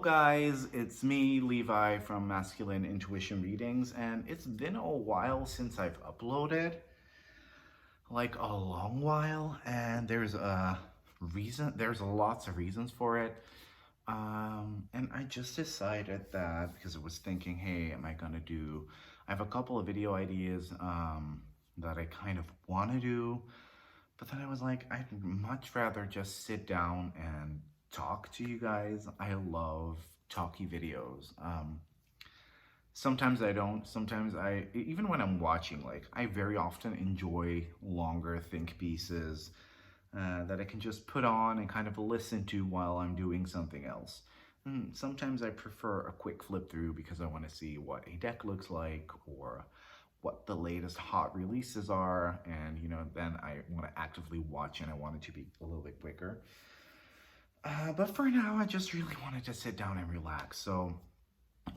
guys, it's me, Levi from Masculine Intuition Readings, and it's been a while since I've uploaded, like a long while, and there's lots of reasons for it. And I just decided that because I was thinking, hey, I have a couple of video ideas that I kind of want to do, but then I was like, I'd much rather just sit down and talk to you guys. I love talky videos. Sometimes I don't. Even when I'm watching, like, I very often enjoy longer think pieces that I can just put on and kind of listen to while I'm doing something else. And sometimes I prefer a quick flip through because I want to see what a deck looks like or what the latest hot releases are, and then I want to actively watch and I want it to be a little bit quicker. But for now, I just really wanted to sit down and relax. So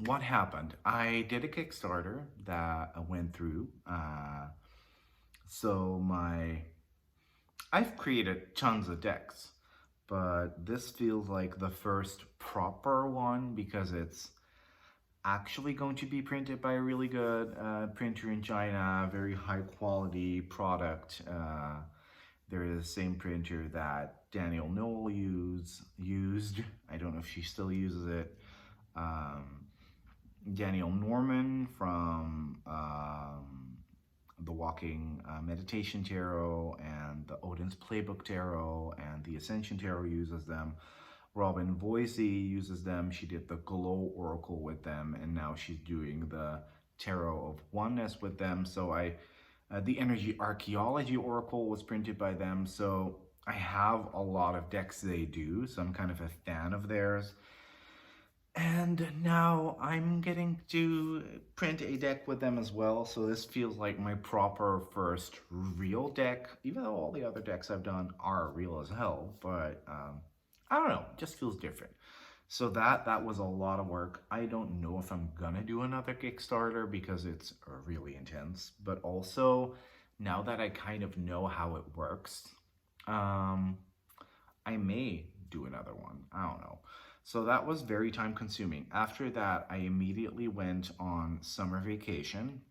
what happened? I did a Kickstarter that I went through. So I've created tons of decks, but this feels like the first proper one because it's actually going to be printed by a really good printer in China, very high quality product. They're the same printer that Danielle Noel used. I don't know if she still uses it. Daniel Norman from the Walking Meditation Tarot and the Odin's Playbook Tarot and the Ascension Tarot uses them. Robin Voisey uses them. She did the Glow Oracle with them, and now she's doing the Tarot of Oneness with them. So the Energy Archaeology Oracle was printed by them. So I have a lot of decks they do, so I'm kind of a fan of theirs. And now I'm getting to print a deck with them as well, so this feels like my proper first real deck, even though all the other decks I've done are real as hell, but I don't know, it just feels different. So that was a lot of work. I don't know if I'm gonna do another Kickstarter because it's really intense, but also now that I kind of know how it works, I may do another one. I don't know. So that was very time consuming. After that, I immediately went on summer vacation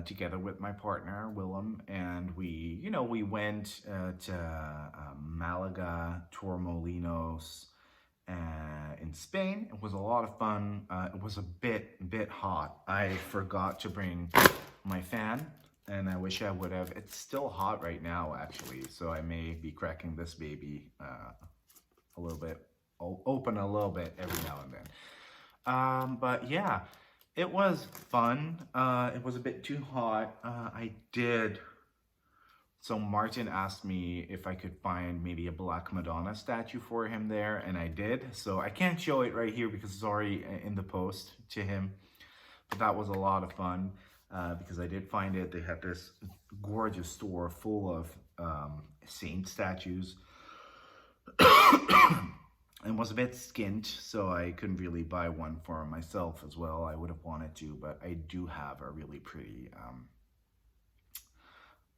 together with my partner, Willem, and we went to Malaga, Torremolinos, in Spain. It was a lot of fun. It was a bit hot. I forgot to bring my fan, and I wish I would have. It's still hot right now, actually, so I may be cracking this baby a little bit, open a little bit every now and then. But yeah, it was fun. It was a bit too hot. So Martin asked me if I could find maybe a Black Madonna statue for him there, and I did. So I can't show it right here because it's already in the post to him. But that was a lot of fun because I did find it. They had this gorgeous store full of saint statues. And was a bit skint, so I couldn't really buy one for myself as well. I would have wanted to, but I do have a really pretty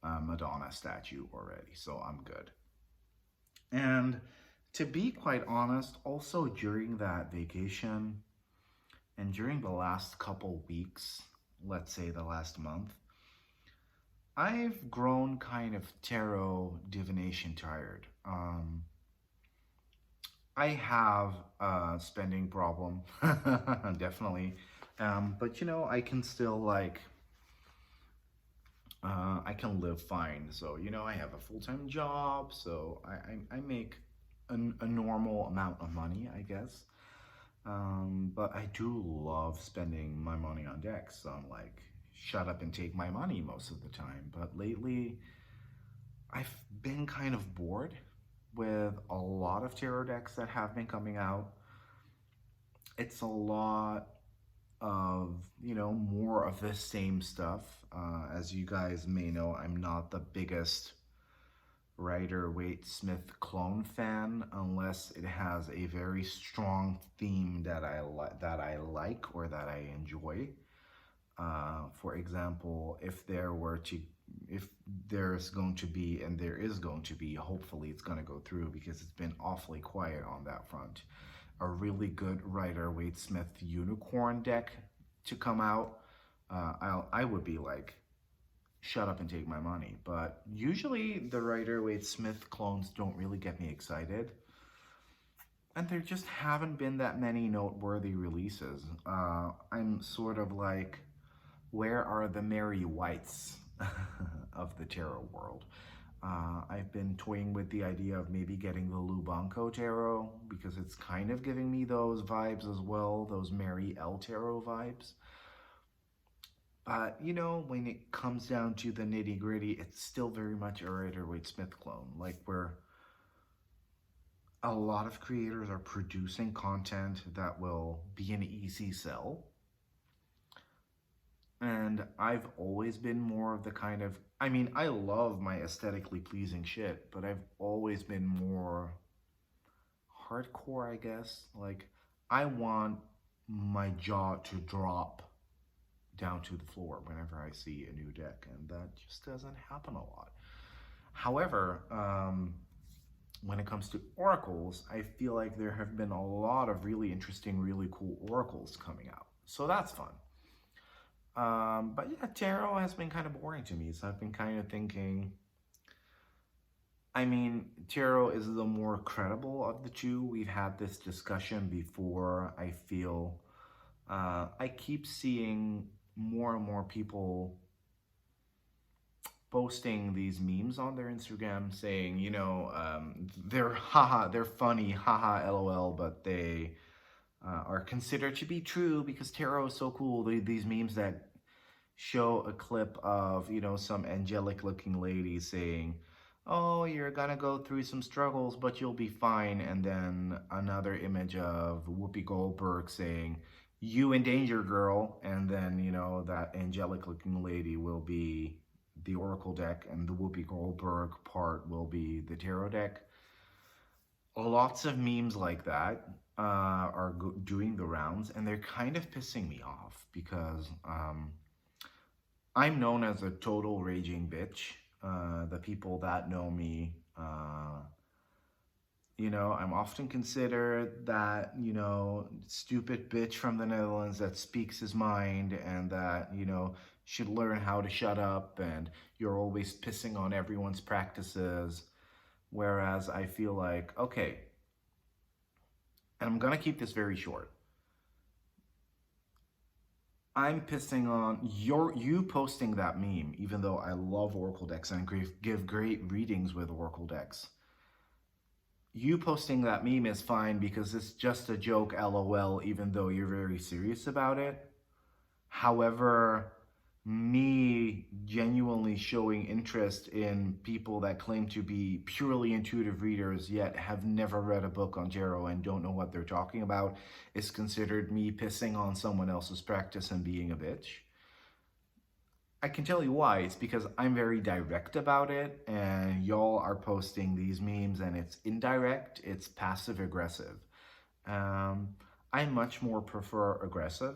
Madonna statue already, so I'm good. And to be quite honest, also during that vacation and during the last couple weeks, let's say the last month, I've grown kind of tarot divination tired. I have a spending problem, definitely. But I can still I can live fine. So, I have a full-time job, so I make a normal amount of money, I guess. But I do love spending my money on decks. So I'm like, shut up and take my money most of the time. But lately, I've been kind of bored with a lot of tarot decks that have been coming out. It's a lot of, more of the same stuff. As you guys may know, I'm not the biggest Rider-Waite-Smith clone fan unless it has a very strong theme that I like or that I enjoy. For example, if there's going to be, and there is going to be, hopefully it's going to go through because it's been awfully quiet on that front, a really good Rider-Waite-Smith unicorn deck to come out, I would be like, shut up and take my money. But usually the Rider-Waite-Smith clones don't really get me excited. And there just haven't been that many noteworthy releases. I'm sort of like, where are the Mary Whites of the tarot world? I've been toying with the idea of maybe getting the Lubanko tarot because it's kind of giving me those vibes as well, those Mary L tarot vibes. But, you know, when it comes down to the nitty gritty, it's still very much a Rider-Waite-Smith clone, like where a lot of creators are producing content that will be an easy sell. And I've always been more of the kind of, I mean, I love my aesthetically pleasing shit, but I've always been more hardcore, I guess. Like, I want my jaw to drop down to the floor whenever I see a new deck, and that just doesn't happen a lot. However, when it comes to oracles, I feel like there have been a lot of really interesting, really cool oracles coming out. So that's fun. But yeah, tarot has been kind of boring to me, so I've been kind of thinking, I mean, tarot is the more credible of the two. We've had this discussion before. I feel I keep seeing more and more people posting these memes on their Instagram saying, you know, they're funny, haha, lol, but they are considered to be true because tarot is so cool. These memes that show a clip of, you know, some angelic looking lady saying, oh, you're gonna go through some struggles, but you'll be fine. And then another image of Whoopi Goldberg saying, you in danger, girl. And then, you know, that angelic looking lady will be the Oracle deck, and the Whoopi Goldberg part will be the tarot deck. Lots of memes like that are doing the rounds, and they're kind of pissing me off because I'm known as a total raging bitch. The people that know me, you know, I'm often considered that, you know, stupid bitch from the Netherlands that speaks his mind and that, you know, should learn how to shut up, and you're always pissing on everyone's practices. Whereas I feel like, okay, and I'm gonna keep this very short. I'm pissing on you posting that meme, even though I love Oracle decks and give great readings with Oracle decks. You posting that meme is fine because it's just a joke, lol, even though you're very serious about it. However, me genuinely showing interest in people that claim to be purely intuitive readers yet have never read a book on tarot and don't know what they're talking about is considered me pissing on someone else's practice and being a bitch. I can tell you why. It's because I'm very direct about it, and y'all are posting these memes and it's indirect, it's passive aggressive. I much more prefer aggressive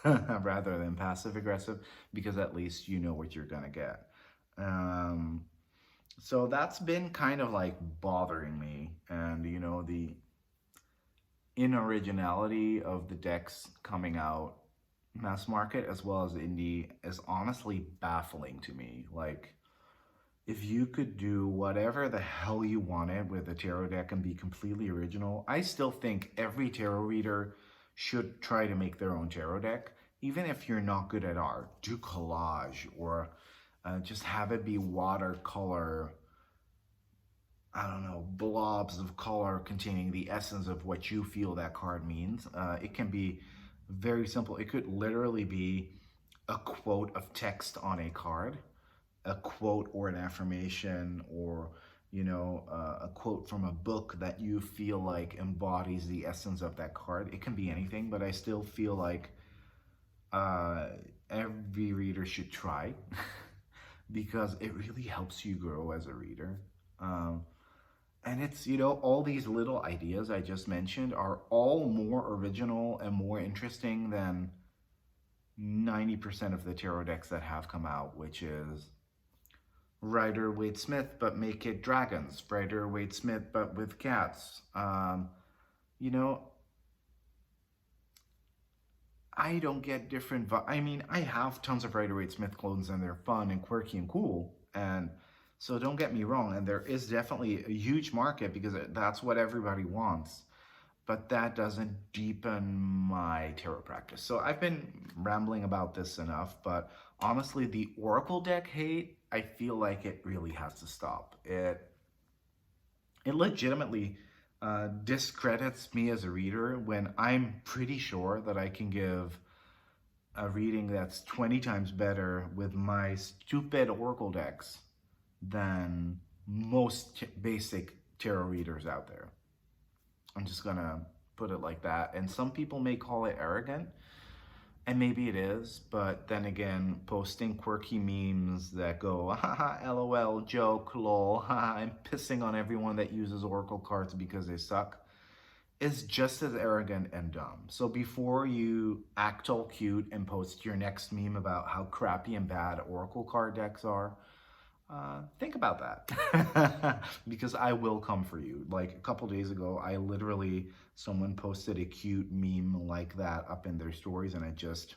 rather than passive aggressive because at least you know what you're gonna get. So that's been kind of like bothering me, and you know, the inoriginality of the decks coming out mass market as well as indie is honestly baffling to me. Like, if you could do whatever the hell you wanted with a tarot deck and be completely original, I still think every tarot reader should try to make their own tarot deck. Even if you're not good at art, do collage or just have it be watercolor, I don't know, blobs of color containing the essence of what you feel that card means. It can be very simple. It could literally be a quote of text on a card, a quote or an affirmation, or, you know, a quote from a book that you feel like embodies the essence of that card. It can be anything, but I still feel like every reader should try because it really helps you grow as a reader. And it's, you know, all these little ideas I just mentioned are all more original and more interesting than 90% of the tarot decks that have come out, which is Rider-Waite-Smith, but make it dragons. Rider-Waite-Smith, but with cats. You know, I don't get different. I mean, I have tons of Rider-Waite-Smith clones and they're fun and quirky and cool. And so don't get me wrong. And there is definitely a huge market because that's what everybody wants. But that doesn't deepen my tarot practice. So I've been rambling about this enough. But honestly, the Oracle deck hate, I feel like it really has to stop. It legitimately discredits me as a reader when I'm pretty sure that I can give a reading that's 20 times better with my stupid Oracle decks than most basic tarot readers out there. I'm just gonna put it like that. And some people may call it arrogant, and maybe it is, but then again, posting quirky memes that go, haha, lol, joke, lol, haha, I'm pissing on everyone that uses Oracle cards because they suck, is just as arrogant and dumb. So before you act all cute and post your next meme about how crappy and bad Oracle card decks are, think about that. Because I will come for you. Like a couple days ago, someone posted a cute meme like that up in their stories, and I just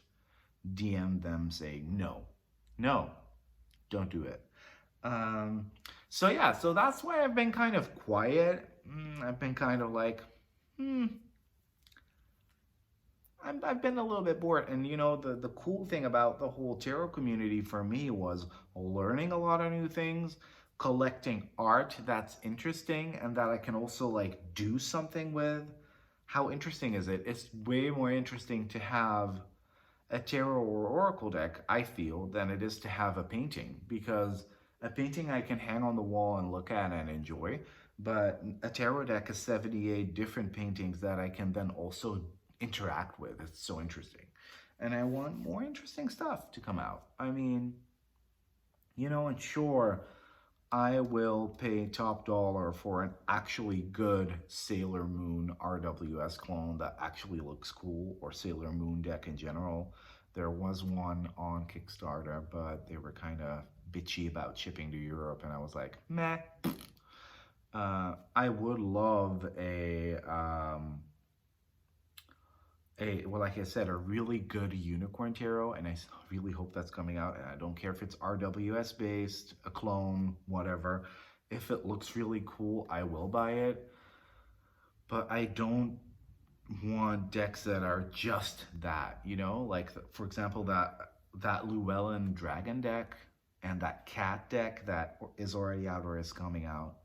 DM'd them saying, no, don't do it. So yeah, so that's why I've been kind of quiet. I've been kind of like, I've been a little bit bored. And you know, the cool thing about the whole tarot community for me was learning a lot of new things, collecting art that's interesting and that I can also like do something with. How interesting is it? It's way more interesting to have a tarot or oracle deck, I feel, than it is to have a painting, because a painting I can hang on the wall and look at and enjoy, but a tarot deck is 78 different paintings that I can then also interact with. It's so interesting. And I want more interesting stuff to come out. I mean, you know, and sure, I will pay top dollar for an actually good Sailor Moon RWS clone that actually looks cool, or Sailor Moon deck in general. There was one on Kickstarter, but they were kind of bitchy about shipping to Europe, and I was like, meh. I would love well, like I said, a really good unicorn tarot, and I really hope that's coming out. And I don't care if it's RWS based, a clone, whatever. If it looks really cool, I will buy it. But I don't want decks that are just that, you know? Like, for example, that Llewellyn Dragon deck and that Cat deck that is already out or is coming out.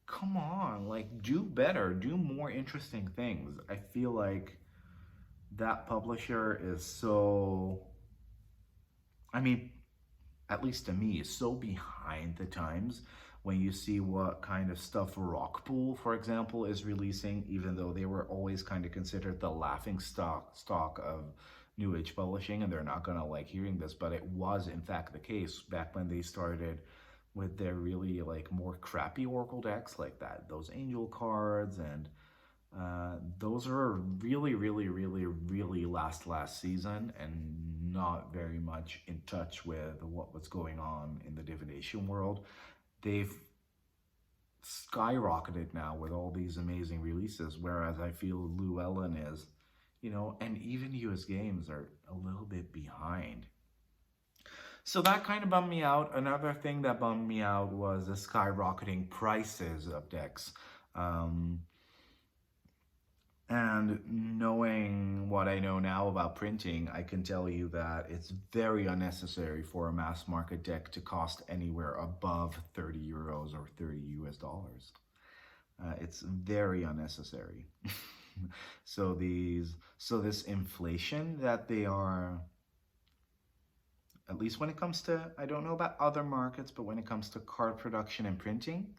Come on, like, do better, do more interesting things. I feel like that publisher is so, I mean, at least to me, is so behind the times when you see what kind of stuff Rockpool, for example, is releasing, even though they were always kind of considered the laughing stock of New Age publishing, and they're not gonna like hearing this, but it was in fact the case back when they started with their really like more crappy Oracle decks like that, those angel cards, and those are really last season and not very much in touch with what was going on in the divination world. They've skyrocketed now with all these amazing releases, whereas I feel Llewellyn is, you know, and even US Games are a little bit behind. So that kind of bummed me out. Another thing that bummed me out was the skyrocketing prices of decks. And knowing what I know now about printing, I can tell you that it's very unnecessary for a mass market deck to cost anywhere above 30 euros or 30 US dollars. It's very unnecessary. So this inflation that they are, at least when it comes to, I don't know about other markets, but when it comes to card production and printing,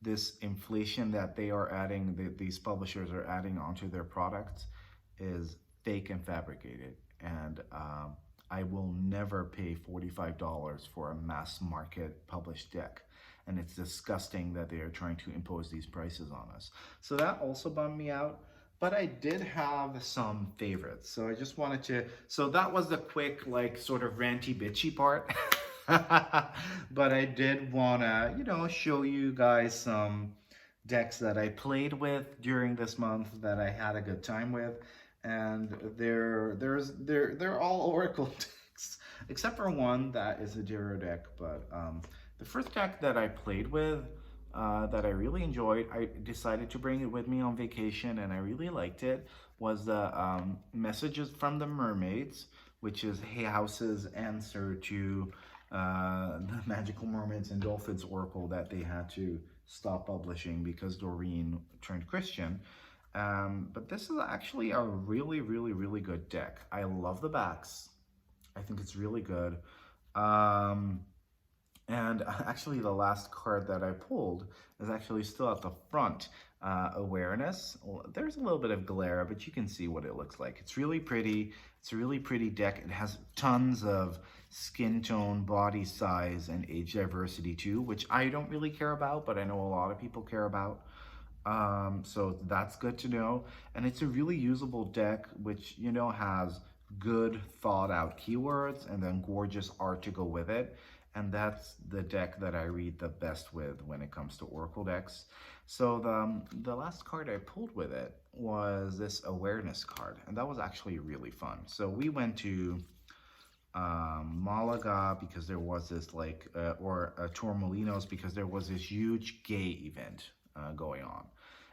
this inflation that they are adding, these publishers are adding onto their products, is fake and fabricated. And I will never pay $45 for a mass market published deck. And it's disgusting that they are trying to impose these prices on us. So that also bummed me out. But I did have some favorites. So I just wanted to, so that was the quick, like, sort of ranty bitchy part. But I did want to, you know, show you guys some decks that I played with during this month that I had a good time with. and they're all Oracle decks, except for one that is a Jiro deck. But the first deck that I played with, that I really enjoyed, I decided to bring it with me on vacation, and I really liked it. Was the Messages from the Mermaids, which is Hay House's answer to the Magical Mermaids and Dolphins Oracle that they had to stop publishing because Doreen turned Christian. But this is actually a really, really, really good deck. I love the backs. I think it's really good. Um, and actually, the last card that I pulled is actually still at the front. Awareness. Well, there's a little bit of glare, but you can see what it looks like. It's really pretty. It's a really pretty deck. It has tons of skin tone, body size, and age diversity too, which I don't really care about, but I know a lot of people care about. So that's good to know. And it's a really usable deck, which, you know, has good thought out keywords and then gorgeous art to go with it. And that's the deck that I read the best with when it comes to Oracle decks. So the last card I pulled with it was this awareness card, and that was actually really fun. So we went to Malaga because there was this or Torremolinos because there was this huge gay event going on.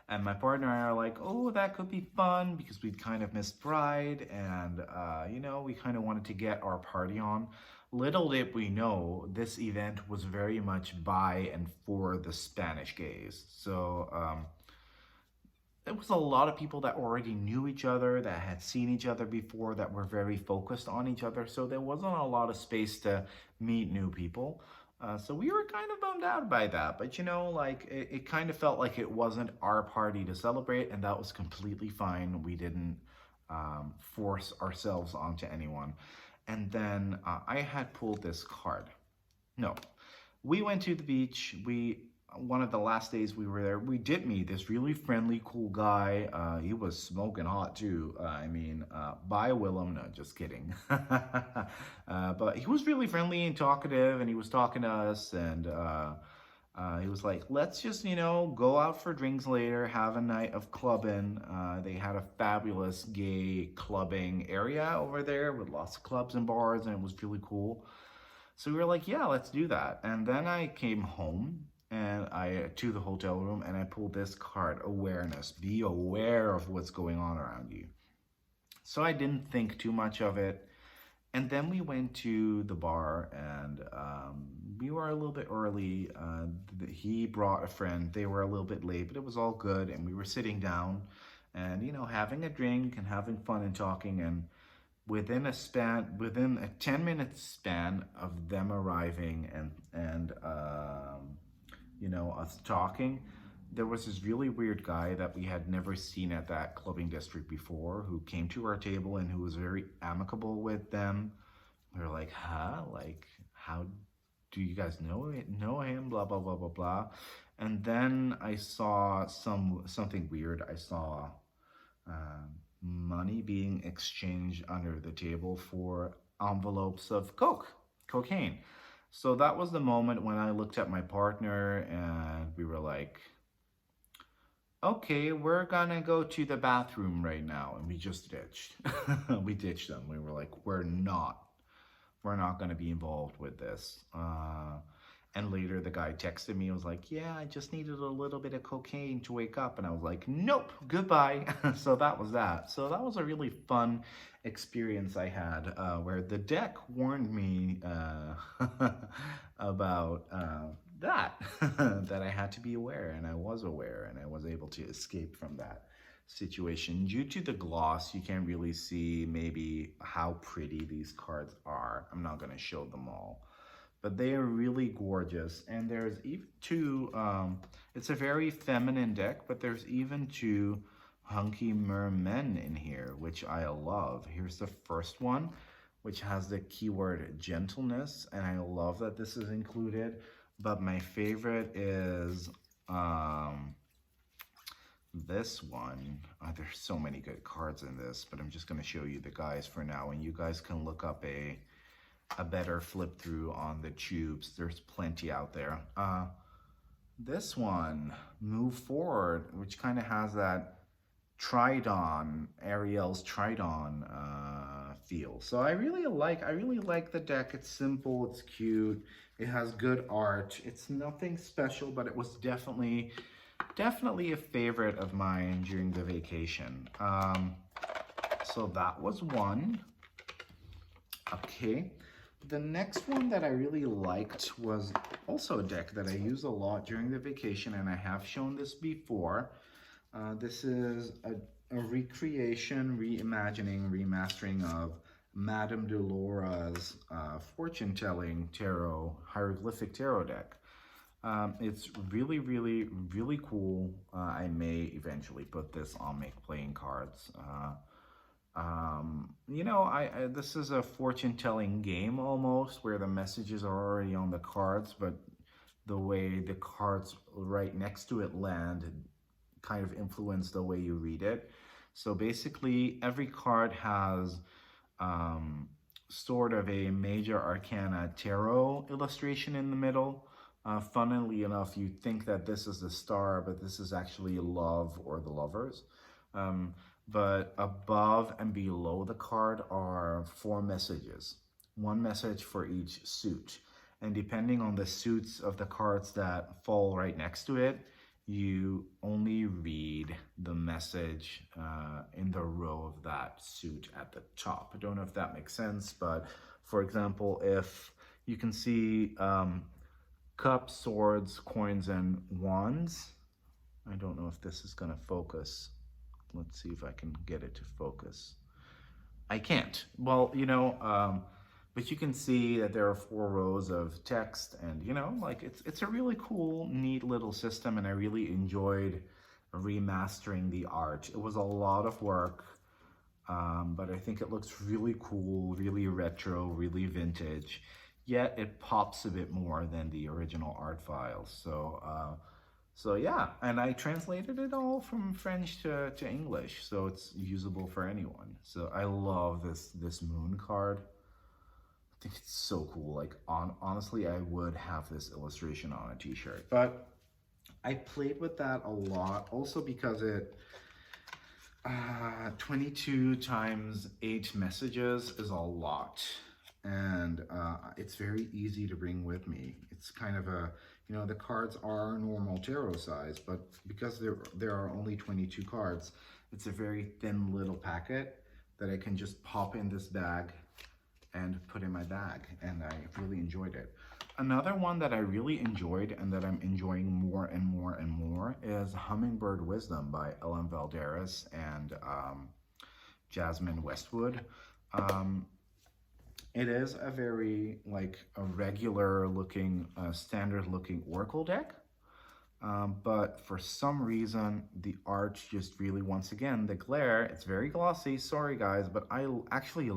And my partner and I are like, oh, that could be fun because we'd kind of missed Pride and, you know, we kind of wanted to get our party on. Little did we know, this event was very much by and for the Spanish gays. So there was a lot of people that already knew each other, that had seen each other before, that were very focused on each other. So there wasn't a lot of space to meet new people. So we were kind of bummed out by that, but you know, like it kind of felt like it wasn't our party to celebrate, and that was completely fine. We didn't force ourselves onto anyone. And then I had pulled this card. No, we went to the beach. One of the last days we were there, we did meet this really friendly, cool guy. He was smoking hot too. Bye Willem. No, just kidding. But he was really friendly and talkative, and he was talking to us, and he was like, let's just, you know, go out for drinks later, have a night of clubbing. They had a fabulous gay clubbing area over there with lots of clubs and bars, and it was really cool. So we were like, yeah, let's do that. And then I came home and to the hotel room, and I pulled this card, awareness. Be aware of what's going on around you. So I didn't think too much of it. And then we went to the bar, and we were a little bit early. He brought a friend. They were a little bit late, but it was all good. And we were sitting down and, you know, having a drink and having fun and talking. And within a 10-minute span of them arriving and you know, us talking, there was this really weird guy that we had never seen at that clubbing district before who came to our table and who was very amicable with them. We were like, huh? Like, how do you guys know him? Blah, blah, blah, blah, blah. And then I saw something weird. I saw money being exchanged under the table for envelopes of cocaine. So that was the moment when I looked at my partner and we were like, okay, we're gonna go to the bathroom right now. And we just ditched. We ditched them. We were like, we're not gonna be involved with this. And later the guy texted me and was like, yeah, I just needed a little bit of cocaine to wake up. And I was like, nope, goodbye. So that was that. So that was a really fun experience I had where the deck warned me about that, that I had to be aware, and I was aware, and I was able to escape from that situation. Due to the gloss, you can't really see maybe how pretty these cards are. I'm not going to show them all, but they are really gorgeous. And there's even two, it's a very feminine deck, but there's even two hunky mermen in here, which I love. Here's the first one, which has the keyword gentleness, and I love that this is included. But my favorite is this one. There's so many good cards in this, but I'm just going to show you the guys for now, and you guys can look up a better flip through on the tubes. There's plenty out there. This one, Move Forward, which kind of has that Tridon, Ariel's Tridon feel. So I really like the deck. It's simple, it's cute, it has good art. It's nothing special, but it was definitely a favorite of mine during the vacation. So that was one. Okay. The next one that I really liked was also a deck that I use a lot during the vacation, and I have shown this before. This is a recreation, reimagining, remastering of Madame Delora's fortune-telling tarot, hieroglyphic tarot deck. It's really cool. I may eventually put this on Make Playing Cards. You know, this is a fortune-telling game almost, where the messages are already on the cards, but the way the cards right next to it land kind of influence the way you read it. So basically, every card has sort of a major arcana tarot illustration in the middle. Funnily enough, you'd think that this is the star, but this is actually love or the lovers. But above and below the card are 4 messages, 1 message for each suit. And depending on the suits of the cards that fall right next to it, you only read the message in the row of that suit at the top. I don't know if that makes sense, but for example, if you can see cups, swords, coins, and wands. I don't know if this is gonna focus. Let's see if I can get it to focus. I can't. Well, you know, but you can see that there are 4 rows of text, and you know, like it's a really cool, neat little system, and I really enjoyed remastering the art. It was a lot of work, but I think it looks really cool, really retro, really vintage, yet it pops a bit more than the original art files. So yeah, and I translated it all from French to English, so it's usable for anyone. So I love this moon card. I think it's so cool. Like honestly, I would have this illustration on a t-shirt. But I played with that a lot, also because it 22 times 8 messages is a lot, and it's very easy to bring with me. It's kind of a, you know, the cards are normal tarot size, but because there are only 22 cards, it's a very thin little packet that I can just pop in this bag and put in my bag, and I really enjoyed it. Another one that I really enjoyed and that I'm enjoying more and more and more is Hummingbird Wisdom by Ellen Valderas and Jasmine Westwood. It is a very, like, a regular looking, standard looking Oracle deck. But for some reason, the art just really, once again, the glare, it's very glossy. Sorry guys, but I actually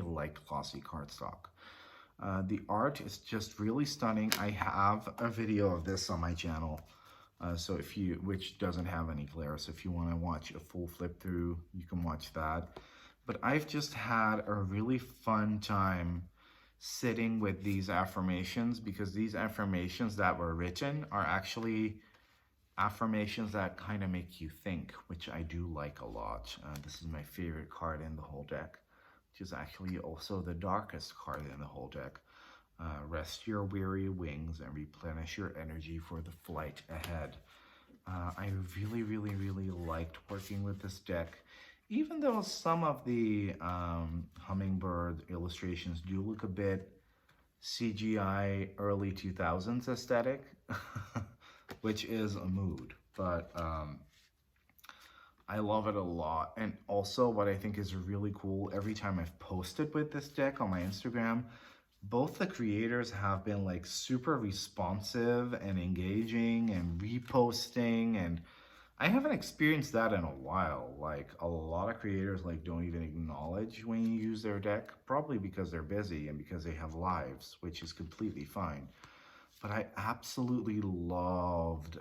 like glossy cardstock. The art is just really stunning. I have a video of this on my channel, so which doesn't have any glare. So if you want to watch a full flip through, you can watch that. But I've just had a really fun time sitting with these affirmations, because these affirmations that were written are actually affirmations that kind of make you think, which I do like a lot. This is my favorite card in the whole deck, which is actually also the darkest card in the whole deck. Rest your weary wings and replenish your energy for the flight ahead. I really liked working with this deck, even though some of the hummingbird illustrations do look a bit CGI early 2000s aesthetic, which is a mood, but I love it a lot. And also what I think is really cool, every time I've posted with this deck on my Instagram, both the creators have been like super responsive and engaging and reposting, and I haven't experienced that in a while. Like, a lot of creators like don't even acknowledge when you use their deck, probably because they're busy and because they have lives, which is completely fine. But I absolutely loved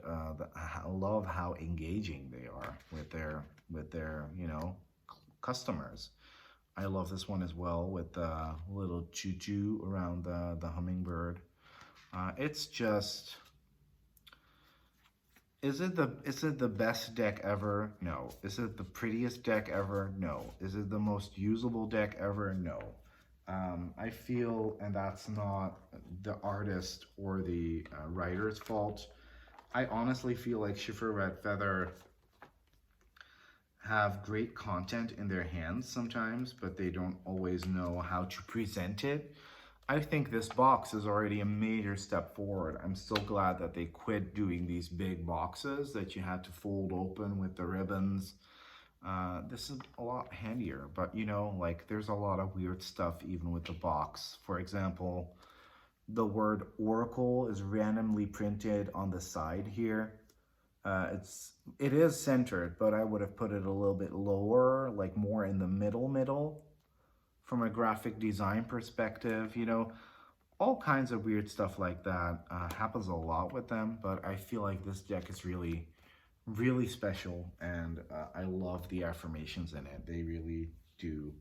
love how engaging they are with their you know, customers. I love this one as well, with the little choo-choo around the hummingbird. It's just, Is it the best deck ever? No. Is it the prettiest deck ever? No. Is it the most usable deck ever? No. I feel, and that's not the artist or the writer's fault. I honestly feel like Schiffer Red Feather have great content in their hands sometimes, but they don't always know how to present it. I think this box is already a major step forward. I'm so glad that they quit doing these big boxes that you had to fold open with the ribbons. This is a lot handier, but you know, like there's a lot of weird stuff even with the box. For example, the word Oracle is randomly printed on the side here. It is centered, but I would have put it a little bit lower, like more in the middle. From a graphic design perspective, you know, all kinds of weird stuff like that happens a lot with them, but I feel like this deck is really special, and I love the affirmations in it. They really do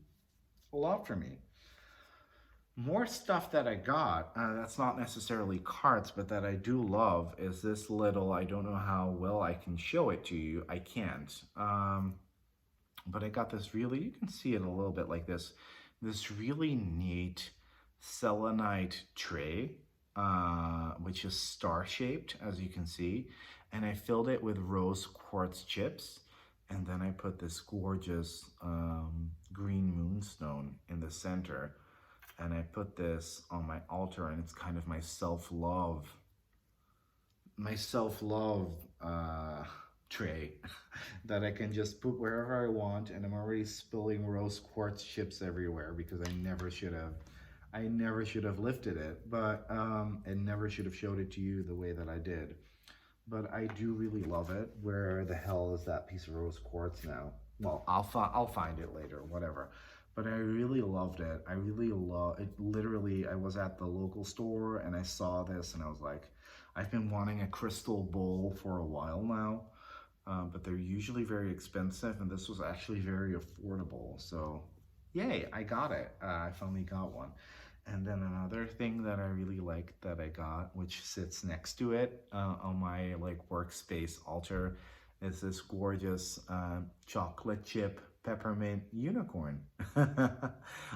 a lot for me. More stuff that I got, that's not necessarily cards, but that I do love is this little, I don't know how well I can show it to you. I can't. But I got this really, you can see it a little bit like this really neat selenite tray, which is star-shaped, as you can see. And I filled it with rose quartz chips. And then I put this gorgeous green moonstone in the center. And I put this on my altar, and it's kind of my self-love tray that I can just put wherever I want. And I'm already spilling rose quartz chips everywhere because I never should have lifted it, but and never should have showed it to you the way that I did. But I do really love it. Where the hell is that piece of rose quartz now? Well, I'll find it later, whatever. But I really loved it. I really love it. Literally, I was at the local store and I saw this and I was like, I've been wanting a crystal bowl for a while now, but they're usually very expensive, and this was actually very affordable. So yay, I got it. I finally got one. And then another thing that I really like that I got, which sits next to it on my like workspace altar, is this gorgeous chocolate chip peppermint unicorn.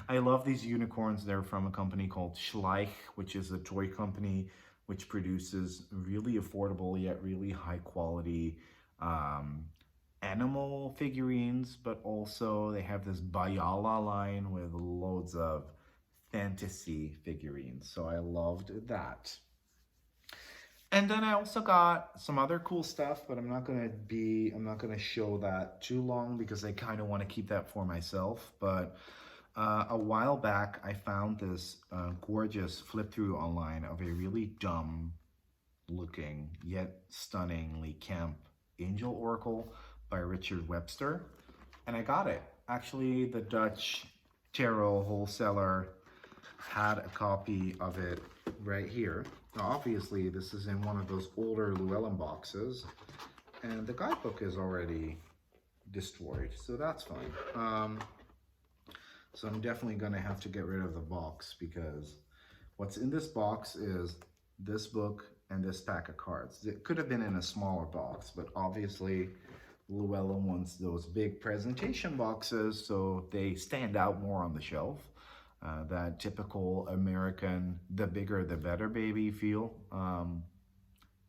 I love these unicorns. They're from a company called Schleich, which is a toy company which produces really affordable yet really high quality animal figurines, but also they have this Bayala line with loads of fantasy figurines. So I loved that. And then I also got some other cool stuff, but I'm not gonna show that too long because I kind of want to keep that for myself. But a while back, I found this gorgeous flip through online of a really dumb looking yet stunningly camp angel oracle by Richard Webster, and I got it. Actually, the Dutch tarot wholesaler had a copy of it right here. Now, obviously, this is in one of those older Llewellyn boxes, and the guidebook is already destroyed, so that's fine. So I'm definitely going to have to get rid of the box, because what's in this box is this book and this pack of cards. It could have been in a smaller box, but obviously Llewellyn wants those big presentation boxes, so they stand out more on the shelf. That typical American, the bigger the better baby feel.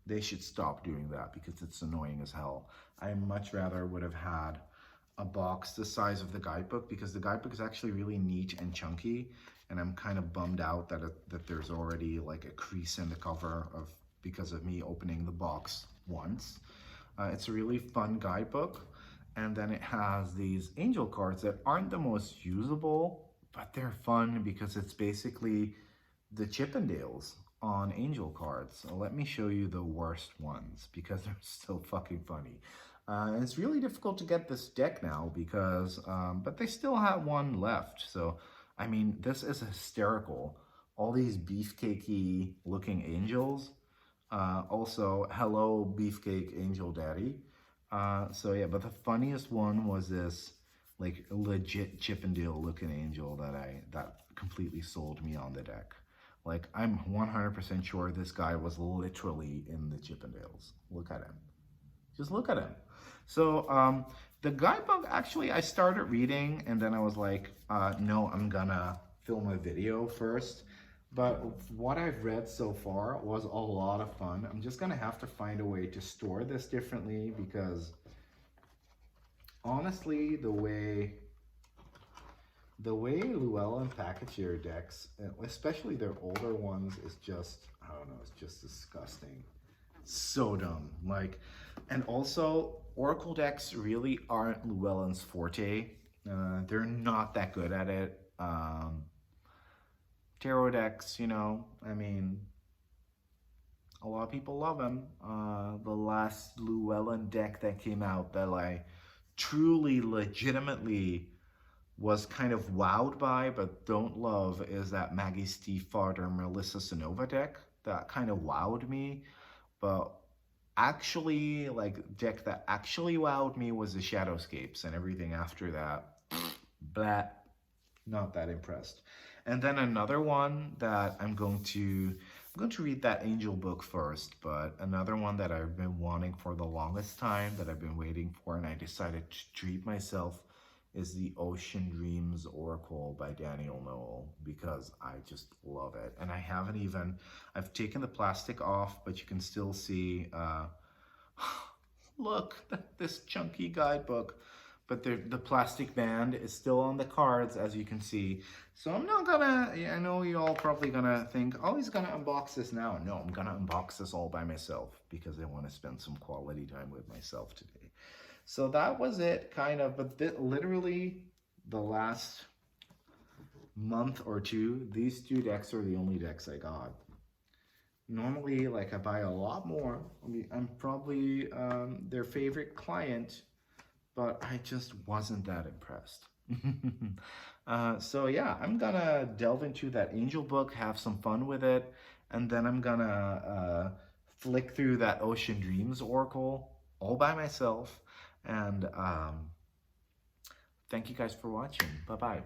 They should stop doing that because it's annoying as hell. I much rather would have had a box the size of the guidebook, because the guidebook is actually really neat and chunky, and I'm kind of bummed out that there's already like a crease in the cover because of me opening the box once. It's a really fun guidebook, and then it has these angel cards that aren't the most usable, but they're fun because it's basically the Chippendales on angel cards. So let me show you the worst ones because they're so fucking funny. It's really difficult to get this deck now because, but they still have one left. So, I mean, this is hysterical. All these beefcakey looking angels. Also, hello, beefcake angel daddy. So yeah, but the funniest one was this like legit Chippendale looking angel that completely sold me on the deck. Like, I'm 100% sure this guy was literally in the Chippendales. Look at him. Just look at him. So the guidebook, actually, I started reading and then I was like, no, I'm gonna film a video first. But what I've read so far was a lot of fun. I'm just gonna have to find a way to store this differently because honestly, the way Llewellyn package their decks, especially their older ones, is just, I don't know, it's just disgusting. So dumb. Like, and also, Oracle decks really aren't Llewellyn's forte. They're not that good at it. Tarot decks, I mean, a lot of people love them. The last Llewellyn deck that came out that I truly, legitimately was kind of wowed by but don't love is that Maggie Stiefvater or Melissa Sonova deck. That kind of wowed me, but actually, like, deck that actually wowed me was the Shadowscapes, and everything after that, blah, not that impressed. And then another one that I'm going to read that Angel book first, but another one that I've been wanting for the longest time, that I've been waiting for, and I decided to treat myself, is the Ocean Dreams Oracle by Daniel Noel, because I just love it. And I've taken the plastic off, but you can still see, look, this chunky guidebook. But the plastic band is still on the cards, as you can see. So I'm not gonna, I know you all probably gonna think, oh, he's gonna unbox this now. No, I'm gonna unbox this all by myself because I wanna spend some quality time with myself today. So that was it, kind of, but literally the last month or two, these two decks are the only decks I got. Normally, like, I buy a lot more. I'm probably their favorite client, but I just wasn't that impressed. So yeah, I'm gonna delve into that Angel book, have some fun with it, and then I'm gonna flick through that Ocean Dreams Oracle all by myself. And thank you guys for watching. Bye-bye.